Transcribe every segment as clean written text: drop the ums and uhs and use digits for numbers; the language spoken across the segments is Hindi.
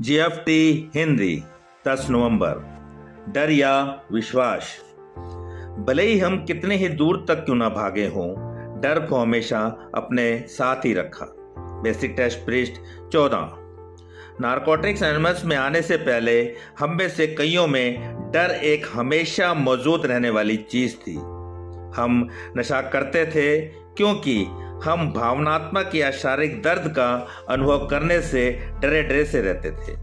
जीएफटी हिंदी 10 नवंबर। डर या विश्वास। भले ही हम कितने ही दूर तक क्यों ना भागे हों, डर को हमेशा अपने साथ ही रखा। बेसिक टेस्ट पृष्ठ 14। नारकोटिक्स एनोनिमस में आने से पहले हम में से कईयों में डर एक हमेशा मौजूद रहने वाली चीज थी। हम नशा करते थे क्योंकि हम भावनात्मक या शारीरिक दर्द का अनुभव करने से डरे डरे से रहते थे।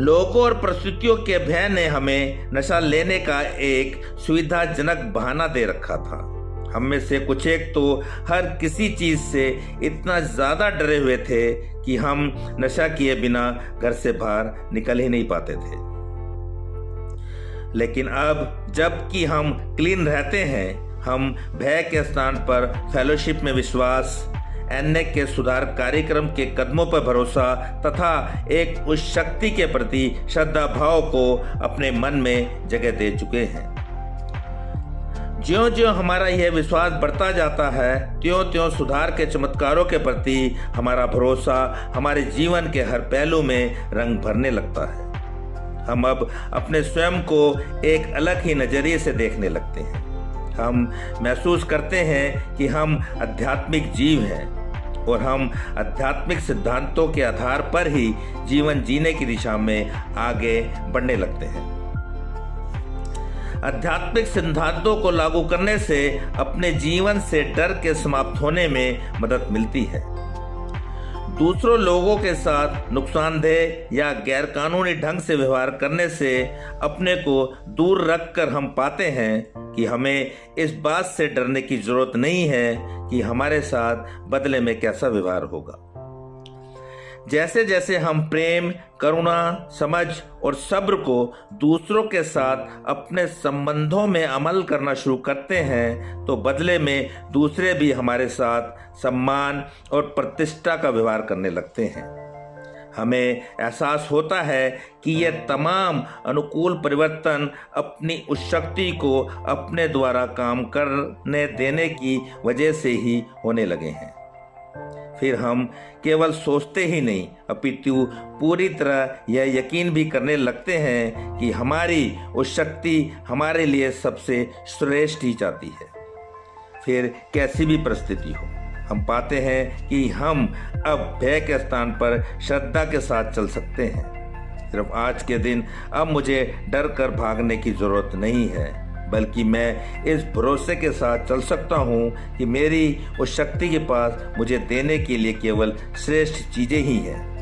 लोगों और परिस्थितियों के भय ने हमें नशा लेने का एक सुविधाजनक बहाना दे रखा था। हम में से कुछ एक तो हर किसी चीज से इतना ज्यादा डरे हुए थे कि हम नशा किए बिना घर से बाहर निकल ही नहीं पाते थे। लेकिन अब जबकि हम क्लीन रहते हैं, हम भय के स्थान पर फेलोशिप में विश्वास, एनए के सुधार कार्यक्रम के कदमों पर भरोसा तथा एक उस शक्ति के प्रति श्रद्धा भाव को अपने मन में जगह दे चुके हैं। ज्यों ज्यों हमारा यह विश्वास बढ़ता जाता है, त्यों त्यों सुधार के चमत्कारों के प्रति हमारा भरोसा हमारे जीवन के हर पहलू में रंग भरने लगता है। हम अब अपने स्वयं को एक अलग ही नजरिए से देखने लगते हैं। हम महसूस करते हैं कि हम आध्यात्मिक जीव हैं और हम आध्यात्मिक सिद्धांतों के आधार पर ही जीवन जीने की दिशा में आगे बढ़ने लगते हैं। आध्यात्मिक सिद्धांतों को लागू करने से अपने जीवन से डर के समाप्त होने में मदद मिलती है। दूसरों लोगों के साथ नुकसानदेह या गैरकानूनी ढंग से व्यवहार करने से अपने को दूर रखकर हम पाते हैं कि हमें इस बात से डरने की जरूरत नहीं है कि हमारे साथ बदले में कैसा व्यवहार होगा। जैसे जैसे हम प्रेम, करुणा, समझ और सब्र को दूसरों के साथ अपने संबंधों में अमल करना शुरू करते हैं, तो बदले में दूसरे भी हमारे साथ सम्मान और प्रतिष्ठा का व्यवहार करने लगते हैं। हमें एहसास होता है कि यह तमाम अनुकूल परिवर्तन अपनी उस शक्ति को अपने द्वारा काम करने देने की वजह से ही होने लगे हैं। फिर हम केवल सोचते ही नहीं, अपितु पूरी तरह यह यकीन भी करने लगते हैं कि हमारी उस शक्ति हमारे लिए सबसे श्रेष्ठ ही चाहती है। फिर कैसी भी परिस्थिति हो, हम पाते हैं कि हम अब भय के स्थान पर श्रद्धा के साथ चल सकते हैं। सिर्फ आज के दिन अब मुझे डर कर भागने की जरूरत नहीं है, बल्कि मैं इस भरोसे के साथ चल सकता हूँ कि मेरी उस शक्ति के पास मुझे देने के लिए केवल श्रेष्ठ चीजें ही हैं।